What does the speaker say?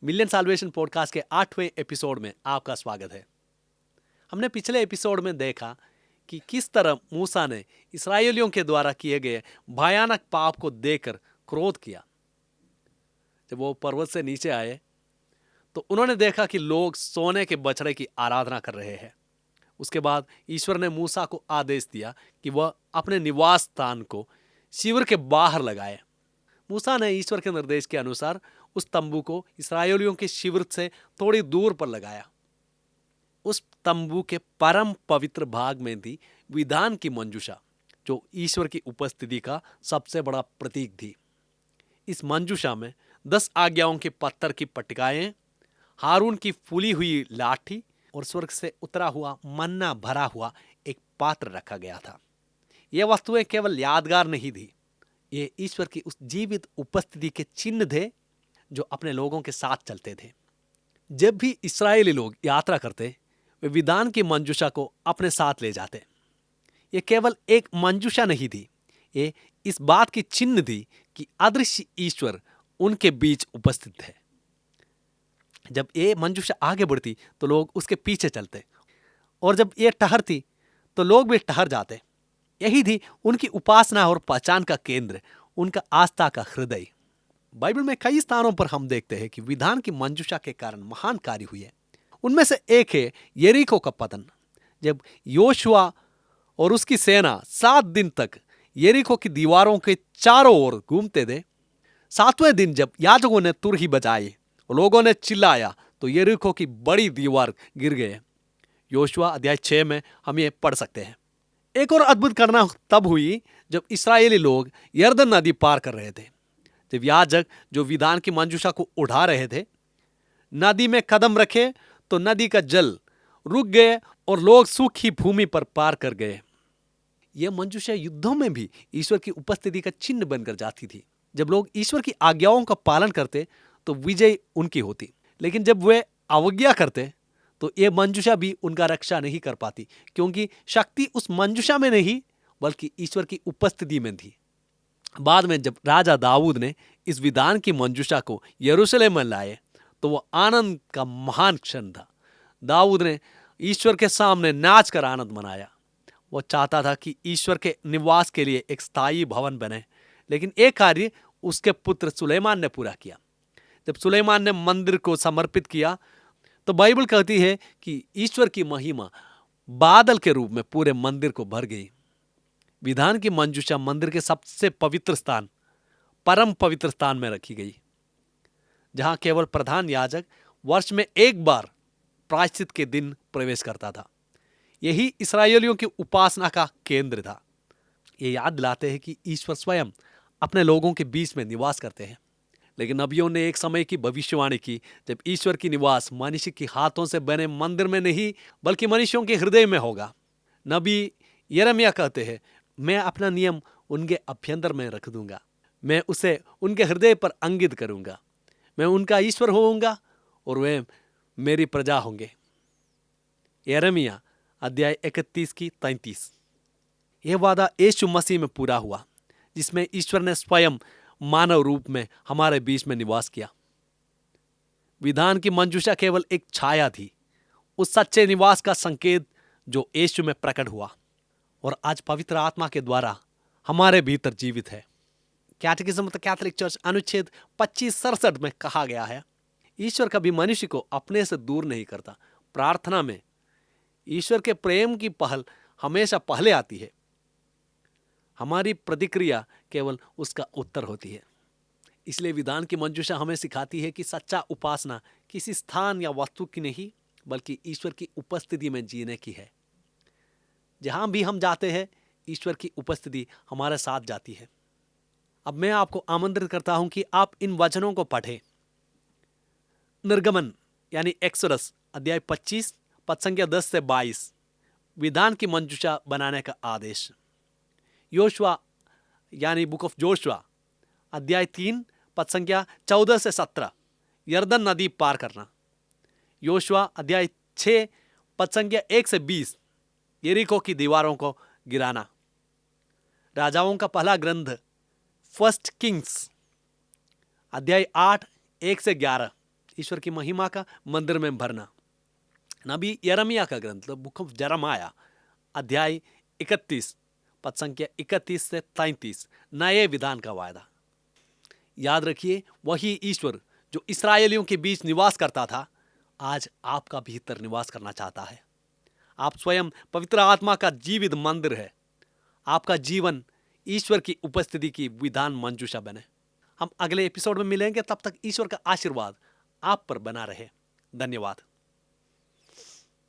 Million solvation podcast के 8वें episode में आपका स्वागत है। हमने पिछले एपिसोड में देखा कि किस तरह मूसा ने इस्राएलियों के द्वारा किए गए भयानक पाप को देखकर क्रोध किया। जब वो पर्वत से नीचे आए तो उन्होंने देखा कि लोग सोने के बछड़े की आराधना कर रहे हैं। उसके बाद ईश्वर ने मूसा को आदेश दिया कि वह अपने निवास स्थान को शिविर के बाहर लगाए। मूसा ने ईश्वर के निर्देश के अनुसार उस तंबू को इस्राएलियों के शिविर से थोड़ी दूर पर लगाया। उस तंबू के परम पवित्र भाग में थी विधान की मंजूषा, जो ईश्वर की उपस्थिति का सबसे बड़ा प्रतीक थी। इस मंजूषा में 10 आज्ञाओं के पत्थर की पट्टिकाएं, हारून की फूली हुई लाठी और स्वर्ग से उतरा हुआ मन्ना भरा हुआ एक पात्र रखा गया था। ये वस्तुएं केवल यादगार नहीं थी, ये ईश्वर की उस जीवित उपस्थिति के चिन्ह थे जो अपने लोगों के साथ चलते थे। जब भी इस्राएली लोग यात्रा करते, वे विधान की मंजूषा को अपने साथ ले जाते। ये केवल एक मंजूषा नहीं थी, ये इस बात की चिन्ह थी कि अदृश्य ईश्वर उनके बीच उपस्थित है। जब ये मंजूषा आगे बढ़ती तो लोग उसके पीछे चलते, और जब ये ठहरती तो लोग भी ठहर जाते। यही थी उनकी उपासना और पहचान का केंद्र, उनका आस्था का हृदय। बाइबल में कई स्थानों पर हम देखते हैं कि विधान की मंजूषा के कारण महान कार्य हुए। उनमें से एक है यरीको का पतन। जब योशुआ और उसकी सेना 7 दिन तक यरीको की दीवारों के चारों ओर घूमते थे, 7वें दिन जब याजकों ने तुरही बजाई और लोगों ने चिल्लाया तो यरीको की बड़ी दीवार गिर गए। योशुआ अध्याय 6 में हम ये पढ़ सकते हैं। एक और अद्भुत घटना तब हुई जब इस्राएली लोग यरदन नदी पार कर रहे थे। जब याजक जो विधान की मंजूषा को उठा रहे थे, नदी में कदम रखे तो नदी का जल रुक गए और लोग सूखी भूमि पर पार कर गए। यह मंजूषा युद्धों में भी ईश्वर की उपस्थिति का चिन्ह बनकर जाती थी। जब लोग ईश्वर की आज्ञाओं का पालन करते तो विजय उनकी होती, लेकिन जब वे अवज्ञा करते तो यह मंजूषा भी उनका रक्षा नहीं कर पाती, क्योंकि शक्ति उस मंजूषा में नहीं बल्कि ईश्वर की उपस्थिति में थी। बाद में जब राजा दाऊद ने इस विधान की मंजूषा को यरूशलेम में लाए तो वह आनंद का महान क्षण था। दाऊद ने ईश्वर के सामने नाच कर आनंद मनाया। वह चाहता था कि ईश्वर के निवास के लिए एक स्थायी भवन बने, लेकिन एक कार्य उसके पुत्र सुलेमान ने पूरा किया। जब सुलेमान ने मंदिर को समर्पित किया तो बाइबल कहती है कि ईश्वर की महिमा बादल के रूप में पूरे मंदिर को भर गई। विधान की मंजूषा मंदिर के सबसे पवित्र स्थान, परम पवित्र स्थान में रखी गई, जहां केवल प्रधान याजक वर्ष में एक बार प्रायश्चित के दिन प्रवेश करता था। यही इस्राएलियों की उपासना का केंद्र था। ये याद दिलाते हैं कि ईश्वर स्वयं अपने लोगों के बीच में निवास करते हैं। लेकिन नबियों ने एक समय की भविष्यवाणी की जब ईश्वर की निवास मनुष्य के हाथों से बने मंदिर में नहीं बल्कि मनुष्यों के हृदय में होगा। नबी यिर्मयाह कहते हैं, मैं अपना नियम उनके अभ्यंतर में रख दूंगा, मैं उसे उनके हृदय पर अंकित करूंगा, मैं उनका ईश्वर होऊंगा और वे मेरी प्रजा होंगे। यिर्मयाह अध्याय 31 की 33। यह वादा यीशु मसीह में पूरा हुआ, जिसमें ईश्वर ने स्वयं मानव रूप में हमारे बीच में निवास किया। विधान की मंजूषा केवल एक छाया थी, उस सच्चे निवास का संकेत जो यीशु में प्रकट हुआ और आज पवित्र आत्मा के द्वारा हमारे भीतर जीवित है। कैटेकिज्म ऑफ द कैथोलिक चर्च अनुच्छेद 2567 में कहा गया है, ईश्वर कभी मनुष्य को अपने से दूर नहीं करता। प्रार्थना में ईश्वर के प्रेम की पहल हमेशा पहले आती है। हमारी प्रतिक्रिया केवल उसका उत्तर होती है। इसलिए विधान की मंजूषा हमें सिखाती है कि सच्चा उपासना किसी स्थान या वस्तु की नहीं बल्कि ईश्वर की उपस्थिति में जीने की है। जहां भी हम जाते हैं, ईश्वर की उपस्थिति हमारे साथ जाती है। अब मैं आपको आमंत्रित करता हूं कि आप इन वचनों को पढ़ें। निर्गमन यानी एक्सोडस अध्याय 25 पद संख्या 10 से 22, विधान की मंजूषा बनाने का आदेश। योशुआ यानी बुक ऑफ जोशुआ अध्याय 3 पद संख्या 14 से 17, यरदन नदी पार करना। योशुआ अध्याय 6 पद संख्या 1 से 20, यरीको की दीवारों को गिराना। राजाओं का पहला ग्रंथ फर्स्ट किंग्स अध्याय 8 1 से 11, ईश्वर की महिमा का मंदिर में भरना। नबी यिर्मयाह का ग्रंथ बुक ऑफ जेरेमाया अध्याय 31 पद संख्या 31 से 33 नए विधान का वायदा। याद रखिए, वही ईश्वर जो इस्राएलियों के बीच निवास करता था आज आपका भीतर निवास करना चाहता है। आप स्वयं पवित्र आत्मा का जीवित मंदिर है। आपका जीवन ईश्वर की उपस्थिति की विधान मंजूषा बने। हम अगले एपिसोड में मिलेंगे, तब तक ईश्वर का आशीर्वाद आप पर बना रहे। धन्यवाद।